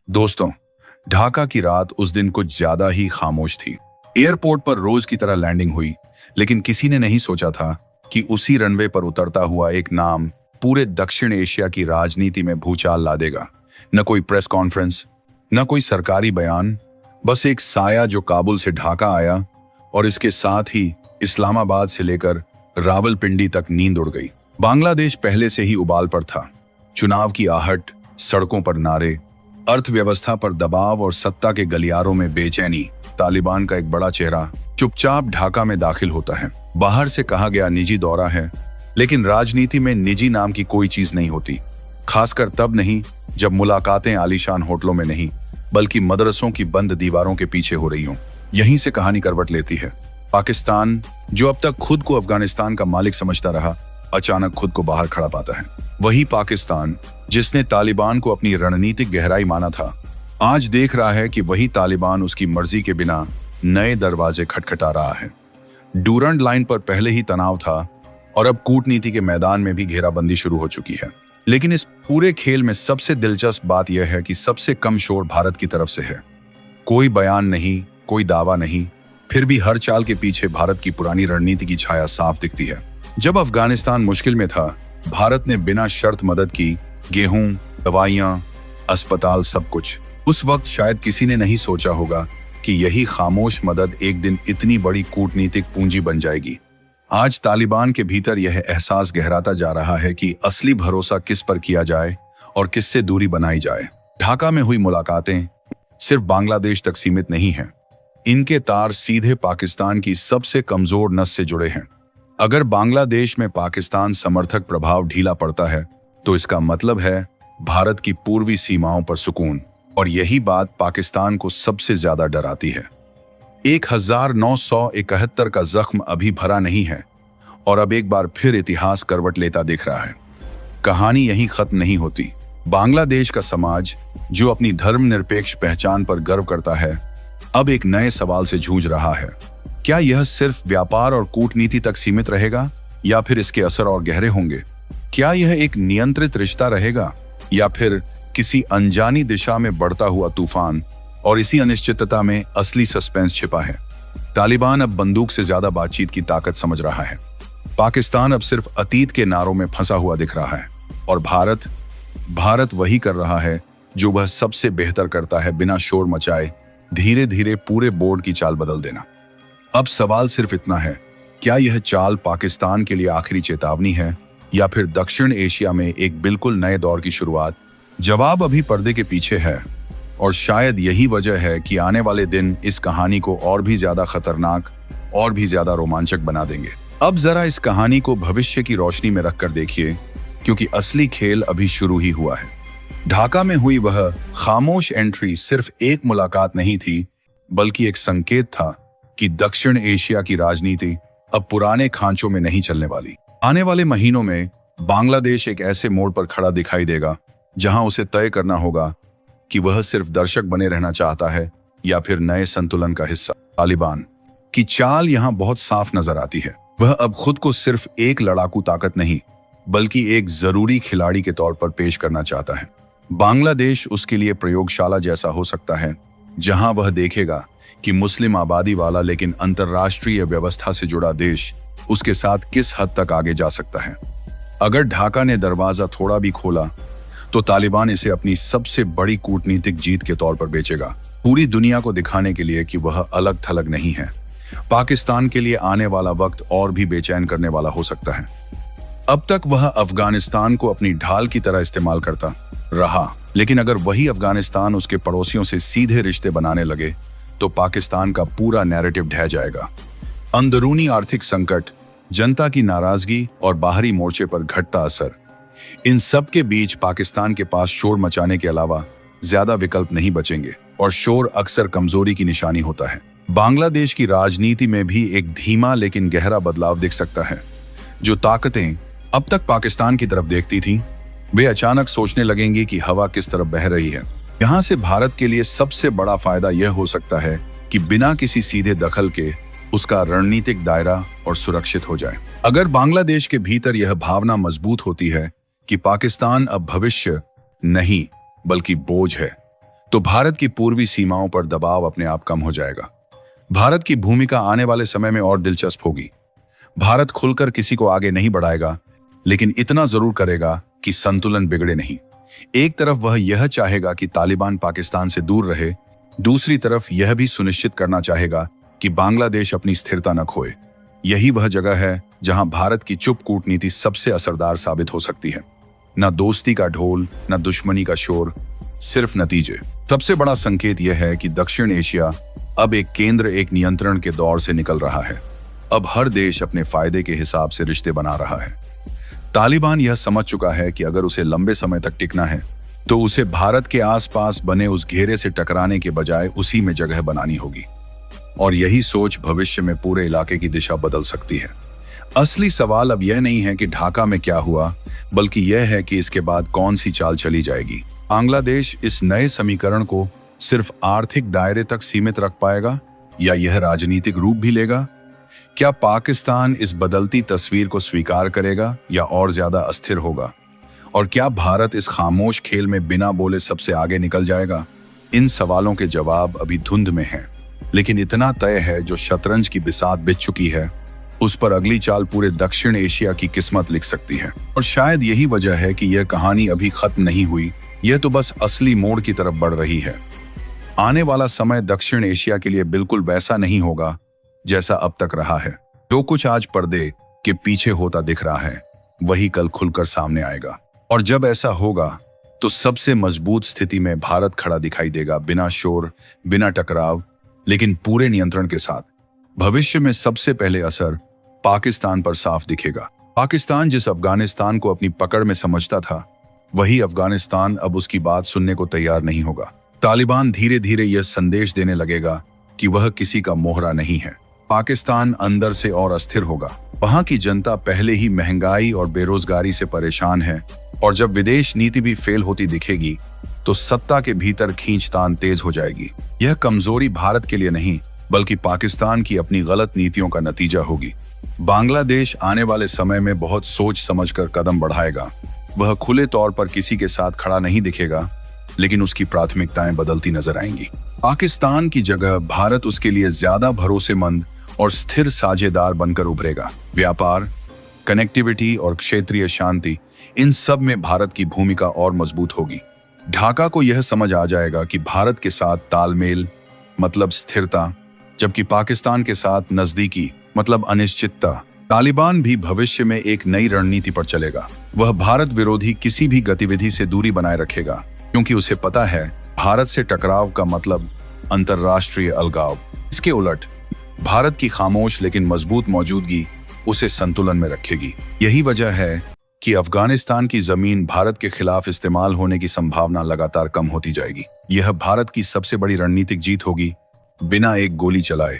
दोस्तों, ढाका की रात उस दिन कुछ ज्यादा ही खामोश थी। एयरपोर्ट पर रोज की तरह लैंडिंग हुई, लेकिन किसी ने नहीं सोचा था कि उसी रनवे पर उतरता हुआ एक नाम पूरे दक्षिण एशिया की राजनीति में भूचाल ला देगा। न कोई प्रेस कॉन्फ्रेंस, न कोई सरकारी बयान, बस एक साया जो काबुल से ढाका आया और इसके साथ ही इस्लामाबाद से लेकर रावलपिंडी तक नींद उड़ गई। बांग्लादेश पहले से ही उबाल पर था। चुनाव की आहट, सड़कों पर नारे, अर्थव्यवस्था पर दबाव और सत्ता के गलियारों में बेचैनी। तालिबान का एक बड़ा चेहरा चुपचाप ढाका में दाखिल होता है। बाहर से कहा गया निजी दौरा है, लेकिन राजनीति में निजी नाम की कोई चीज नहीं होती, खासकर तब नहीं जब मुलाकातें आलीशान होटलों में नहीं बल्कि मदरसों की बंद दीवारों के पीछे हो रही हों। यहीं से कहानी करवट लेती है। पाकिस्तान, जो अब तक खुद को अफगानिस्तान का मालिक समझता रहा, अचानक खुद को बाहर खड़ा पाता है। वही पाकिस्तान जिसने तालिबान को अपनी रणनीतिक गहराई माना था, आज देख रहा है कि वही तालिबान उसकी मर्जी के बिना नए दरवाजे खटखटा रहा है। डूरंड लाइन पर पहले ही तनाव था और अब कूटनीति के मैदान में भी घेराबंदी शुरू हो चुकी है। लेकिन इस पूरे खेल में सबसे दिलचस्प बात यह है कि सबसे कम शोर भारत की तरफ से है। कोई बयान नहीं, कोई दावा नहीं, फिर भी हर चाल के पीछे भारत की पुरानी रणनीति की छाया साफ दिखती है। जब अफगानिस्तान मुश्किल में था, भारत ने बिना शर्त मदद की। गेहूं, दवाइयां, अस्पताल, सब कुछ। उस वक्त शायद किसी ने नहीं सोचा होगा कि यही खामोश मदद एक दिन इतनी बड़ी कूटनीतिक पूंजी बन जाएगी। आज तालिबान के भीतर यह एहसास गहराता जा रहा है कि असली भरोसा किस पर किया जाए और किससे दूरी बनाई जाए। ढाका में हुई मुलाकातें सिर्फ बांग्लादेश तक सीमित नहीं हैं। इनके तार सीधे पाकिस्तान की सबसे कमजोर नस से जुड़े हैं। अगर बांग्लादेश में पाकिस्तान समर्थक प्रभाव ढीला पड़ता है, तो इसका मतलब है भारत की पूर्वी सीमाओं पर सुकून। और यही बात पाकिस्तान को सबसे ज्यादा डराती है। 1971 का जख्म अभी भरा नहीं है और अब एक बार फिर इतिहास करवट लेता दिख रहा है। कहानी यहीं खत्म नहीं होती। बांग्लादेश का समाज, जो अपनी धर्मनिरपेक्ष पहचान पर गर्व करता है, अब एक नए सवाल से जूझ रहा है। क्या यह सिर्फ व्यापार और कूटनीति तक सीमित रहेगा, या फिर इसके असर और गहरे होंगे? क्या यह एक नियंत्रित रिश्ता रहेगा, या फिर किसी अनजानी दिशा में बढ़ता हुआ तूफान? और इसी अनिश्चितता में असली सस्पेंस छिपा है। तालिबान अब बंदूक से ज्यादा बातचीत की ताकत समझ रहा है। पाकिस्तान अब सिर्फ अतीत के नारों में फंसा हुआ दिख रहा है। और भारत वही कर रहा है जो वह सबसे बेहतर करता है, बिना शोर मचाए धीरे धीरे पूरे बोर्ड की चाल बदल देना। अब सवाल सिर्फ इतना है, क्या यह चाल पाकिस्तान के लिए आखिरी चेतावनी है, या फिर दक्षिण एशिया में एक बिल्कुल नए दौर की शुरुआत? जवाब अभी पर्दे के पीछे है, और शायद यही वजह है कि आने वाले दिन इस कहानी को और भी ज्यादा खतरनाक और भी ज्यादा रोमांचक बना देंगे। अब जरा इस कहानी को भविष्य की रोशनी में रखकर देखिए, क्योंकि असली खेल अभी शुरू ही हुआ है। ढाका में हुई वह खामोश एंट्री सिर्फ एक मुलाकात नहीं थी, बल्कि एक संकेत था कि दक्षिण एशिया की राजनीति अब पुराने खांचों में नहीं चलने वाली। आने वाले महीनों में बांग्लादेश एक ऐसे मोड़ पर खड़ा दिखाई देगा जहां उसे तय करना होगा कि वह सिर्फ दर्शक बने रहना चाहता है या फिर नए संतुलन का हिस्सा। तालिबान की चाल यहां बहुत साफ नजर आती है। वह अब खुद को सिर्फ एक लड़ाकू ताकत नहीं, बल्कि एक जरूरी खिलाड़ी के तौर पर पेश करना चाहता है। बांग्लादेश उसके लिए प्रयोगशाला जैसा हो सकता है, जहां वह देखेगा कि मुस्लिम आबादी वाला लेकिन अंतर्राष्ट्रीय व्यवस्था से जुड़ा देश उसके साथ किस हद तक आगे जा सकता है। अगर ढाका ने दरवाजा थोड़ा भी खोला, तो तालिबान इसे अपनी सबसे बड़ी कूटनीतिक जीत के तौर पर बेचेगा, पूरी दुनिया को दिखाने के लिए कि वह अलग थलग नहीं है। पाकिस्तान के लिए आने वाला वक्त और भी बेचैन करने वाला हो सकता है। अब तक वह अफगानिस्तान को अपनी ढाल की तरह इस्तेमाल करता रहा, लेकिन अगर वही अफगानिस्तान उसके पड़ोसियों से सीधे रिश्ते बनाने लगे, तो पाकिस्तान का पूरा नैरेटिव ढह जाएगा। अंदरूनी आर्थिक संकट, जनता की नाराजगी और बाहरी मोर्चे पर घटता असर, इन सब के बीच पाकिस्तान के पास शोर मचाने के अलावा ज्यादा विकल्प नहीं बचेंगे, और शोर अक्सर कमजोरी की निशानी होता है। बांग्लादेश की राजनीति में भी एक धीमा लेकिन गहरा बदलाव दिख सकता है। जो ताकतें अब तक पाकिस्तान की तरफ देखती थीं, वे अचानक सोचने लगेंगी कि हवा किस तरफ बह रही है। यहाँ से भारत के लिए सबसे बड़ा फायदा यह हो सकता है कि बिना किसी सीधे दखल के उसका रणनीतिक दायरा और सुरक्षित हो जाए। अगर बांग्लादेश के भीतर यह भावना मजबूत होती है कि पाकिस्तान अब भविष्य नहीं बल्कि बोझ है, तो भारत की पूर्वी सीमाओं पर दबाव अपने आप कम हो जाएगा। भारत की भूमिका आने वाले समय में और दिलचस्प होगी। भारत खुलकर किसी को आगे नहीं बढ़ाएगा, लेकिन इतना जरूर करेगा कि संतुलन बिगड़े नहीं। एक तरफ वह यह चाहेगा कि तालिबान पाकिस्तान से दूर रहे, दूसरी तरफ यह भी सुनिश्चित करना चाहेगा कि बांग्लादेश अपनी स्थिरता न खोए। यही वह जगह है जहां भारत की चुप कूटनीति सबसे असरदार साबित हो सकती है। न दोस्ती का ढोल, न दुश्मनी का शोर, सिर्फ नतीजे। सबसे बड़ा संकेत यह है कि दक्षिण एशिया अब एक केंद्र, एक नियंत्रण के दौर से निकल रहा है। अब हर देश अपने फायदे के हिसाब से रिश्ते बना रहा है। तालिबान यह समझ चुका है कि अगर उसे लंबे समय तक टिकना है तो उसे भारत के आसपास बने उस घेरे से टकराने के बजाय उसी में जगह बनानी होगी। और यही सोच भविष्य में पूरे इलाके की दिशा बदल सकती है। असली सवाल अब यह नहीं है कि ढाका में क्या हुआ, बल्कि यह है कि इसके बाद कौन सी चाल चली जाएगी। बांग्लादेश इस नए समीकरण को सिर्फ आर्थिक दायरे तक सीमित रख पाएगा या यह राजनीतिक रूप भी लेगा? क्या पाकिस्तान इस बदलती तस्वीर को स्वीकार करेगा या और ज्यादा अस्थिर होगा? और क्या भारत इस खामोश खेल में बिना बोले सबसे आगे निकल जाएगा? इन सवालों के जवाब अभी धुंध में हैं, लेकिन इतना तय है जो शतरंज की बिसात बिछ चुकी है, उस पर अगली चाल पूरे दक्षिण एशिया की किस्मत लिख सकती है। और शायद यही वजह है कि यह कहानी अभी खत्म नहीं हुई, यह तो बस असली मोड़ की तरफ बढ़ रही है। आने वाला समय दक्षिण एशिया के लिए बिल्कुल वैसा नहीं होगा जैसा अब तक रहा है। जो कुछ आज पर्दे के पीछे होता दिख रहा है, वही कल खुलकर सामने आएगा। और जब ऐसा होगा तो सबसे मजबूत स्थिति में भारत खड़ा दिखाई देगा, बिना शोर, बिना टकराव, लेकिन पूरे नियंत्रण के साथ। भविष्य में सबसे पहले असर पाकिस्तान पर साफ दिखेगा। पाकिस्तान जिस अफगानिस्तान को अपनी पकड़ में समझता था, वही अफगानिस्तान अब उसकी बात सुनने को तैयार नहीं होगा। तालिबान धीरे धीरे यह संदेश देने लगेगा कि वह किसी का मोहरा नहीं है। पाकिस्तान अंदर से और अस्थिर होगा। वहां की जनता पहले ही महंगाई और बेरोजगारी से परेशान है, और जब विदेश नीति भी फेल होती दिखेगी तो सत्ता के भीतर खींचतान तेज हो जाएगी। यह कमजोरी भारत के लिए नहीं, बल्कि पाकिस्तान की अपनी गलत नीतियों का नतीजा होगी। बांग्लादेश आने वाले समय में बहुत सोच समझकर कदम बढ़ाएगा। वह खुले तौर पर किसी के साथ खड़ा नहीं दिखेगा, लेकिन उसकी प्राथमिकताएं बदलती नजर आएंगी। पाकिस्तान की जगह भारत उसके लिए ज्यादा भरोसेमंद और स्थिर साझेदार बनकर उभरेगा। व्यापार, कनेक्टिविटी और क्षेत्रीय शांति, इन सब में भारत की भूमिका और मजबूत होगी। ढाका को यह समझ आ जाएगा कि भारत के साथ तालमेल मतलब स्थिरता, जबकि पाकिस्तान के साथ नजदीकी मतलब अनिश्चितता। तालिबान भी भविष्य में एक नई रणनीति पर चलेगा। वह भारत विरोधी किसी भी गतिविधि से दूरी बनाए रखेगा, क्योंकि उसे पता है भारत से टकराव का मतलब अंतर्राष्ट्रीय अलगाव। इसके उलट भारत की खामोश लेकिन मजबूत मौजूदगी उसे संतुलन में रखेगी। यही वजह है कि अफगानिस्तान की जमीन भारत के खिलाफ इस्तेमाल होने की संभावना लगातार कम होती जाएगी। यह भारत की सबसे बड़ी रणनीतिक जीत होगी, बिना एक गोली चलाए।